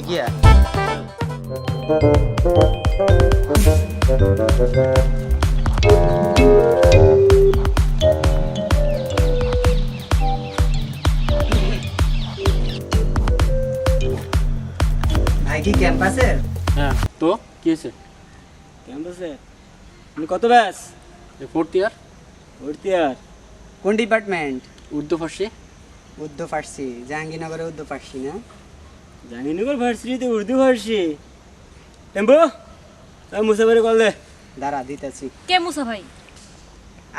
গিয়া ভাই কি ক্যাম্পাসের? হ্যাঁ, তো কি হয়েছে? ক্যাম্পাসে তুমি কত ব্যাস? ফোর্থ ইয়ার, ভর্তি আর কোন ডিপার্টমেন্ট? উর্দু ফার্সি। উর্দু ফার্সি, জাহাঙ্গীরনগরে উর্দু ফার্সি না? জাহাঙ্গীরনগর ভার্সিটিতে উর্দু ফার্সি। টেম্পো মুসাফারি কল দে। দাঁড়া দিতেছি। কে মুসা ভাই?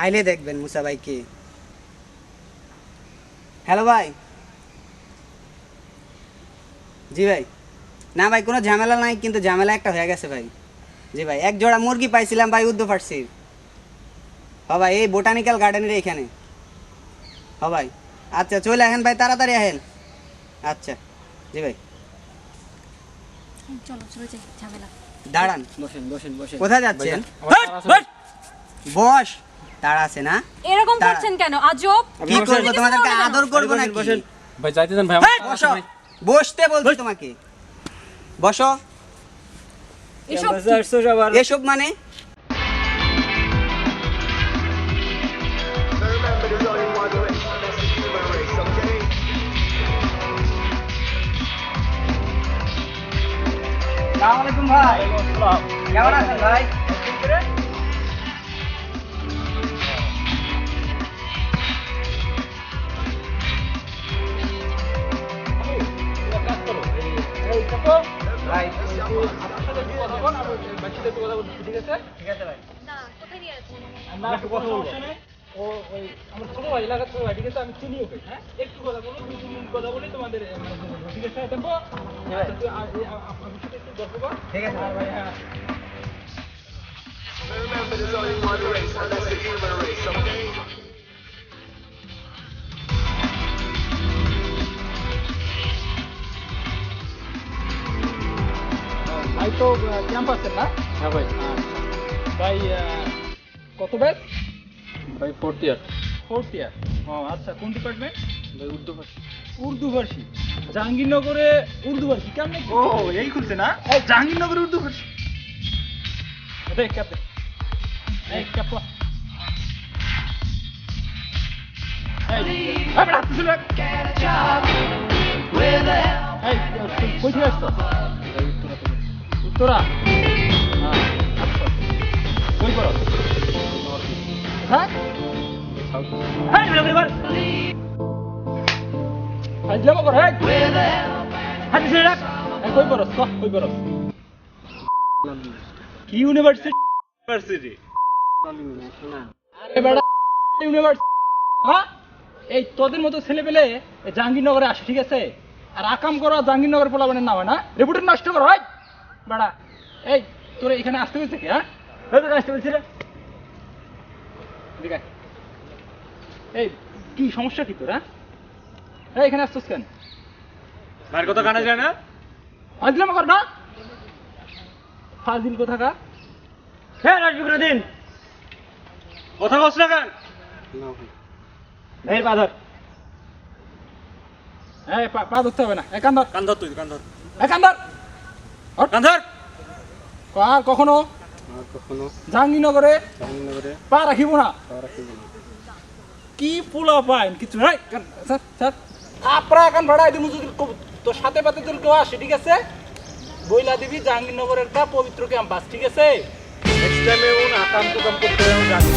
আইলে দেখবেন মুসা ভাই কে। হ্যালো ভাই। জি ভাই। না ভাই কোনো ঝামেলা নাই, কিন্তু ঝামেলা একটা হয়ে গেছে ভাই। জি ভাই, এক জোড়া মুরগি পাইছিলাম ভাই উর্দু ফার্সির। ভাই এই বোটানিক্যাল গার্ডেনের এখানে। ভাই আচ্ছা চলে আসেন ভাই, তাড়াতাড়ি আসেন। আচ্ছা জি ভাই। চলো চলে যাই, ঝামেলা। দাঁড়ান, বসেন বসেন বসেন। কোথায় যাচ্ছেন? বস, তাড়া আছে না? এরকম দাঁড়া। করছেন কেন? আজব। কি করবো, তোমাদেরকে আদর করবো নাকি? বসেন। ভাই যাইতে দেন ভাই। বসো, বসতে বলছি তোমাকে। বসো। এসব ক্যাম্পাসে আসছো সবার। এসব মানে? আসসালামু আলাইকুম ভাই। কেমন আছেন ভাই? ভাই ঠিক আছে ভাই। ঠিক আছে ভাই। ভাই তো ক্যাম্পাসের না হ্যাঁ ভাই। ভাই কত ব্যাচ? ভাই ফোর্থ ইয়ার। Fourth year. ও আচ্ছা, কোন ডিপার্টমেন্ট? ভাই উর্দু ফার্সি। উর্দু ফার্সি। জাহাঙ্গীরনগরে উর্দু ফার্সি কেমনে? ও এই খুলছে না, এই জাহাঙ্গীরনগরে উর্দু ফার্সি। দেখ ক্যাপ্টেন, এই ক্যাপ্টেন, এই বেটা তুই দেখ, এই কই থেকে আসছো? উত্তরা। হ্যাঁ আচ্ছা, কই করো? হ্যাঁ হ্যাঁ এবার আজলামো কর। হ্যাঁ হাত ছেড়ে রাখ। কই করস? কই করস? কি ইউনিভার্সিটি? ইউনিভার্সিটি আরে বেটা ইউনিভার্সিটি। হ্যাঁ এই তোদের মতো ছেলে পেলে জাহাঙ্গীরনগরে আসে, ঠিক আছে? আর আকাম করা জাহাঙ্গীরনগর পোলাবানের নাম হয় না, রেপুটেশন নষ্ট করো। হয় বেটা, এই তোরা এখানে আসতে বলছে কি? হ্যাঁ আসতে বলছি রে। দেখ এই কি সমস্যা কি তোর? হ্যাঁ এখানে আসছিস কেন? মার কথা কানে যায় না? ফাজলাম কর না, ফাজিল কোথা কা। হ্যাঁ রাজবিগ্রহ দিন কথা কস না কেন? এই বাধর হ্যাঁ পা ধরতে হবে না। কান্দর কান ধর, তুই কান ধর, কান্দর কান ধর। আর কখনো কখনো জাহাঙ্গীরনগরে জাহাঙ্গীরনগরে পা রাখিব না। রাখিব না। কি পোলা পাইন কিছু নাই। স্যার স্যার আপনারা এখন ভাড়াই দিমু যদি তোর সাথে পাতে তোর কেউ আসে, ঠিক আছে? বইলা দিবি জাহাঙ্গীরনগরের একটা পবিত্র ক্যাম্পাস, ঠিক আছে? নেক্সট টাইম এমন আকাম তো কাম করতে হবে জানি।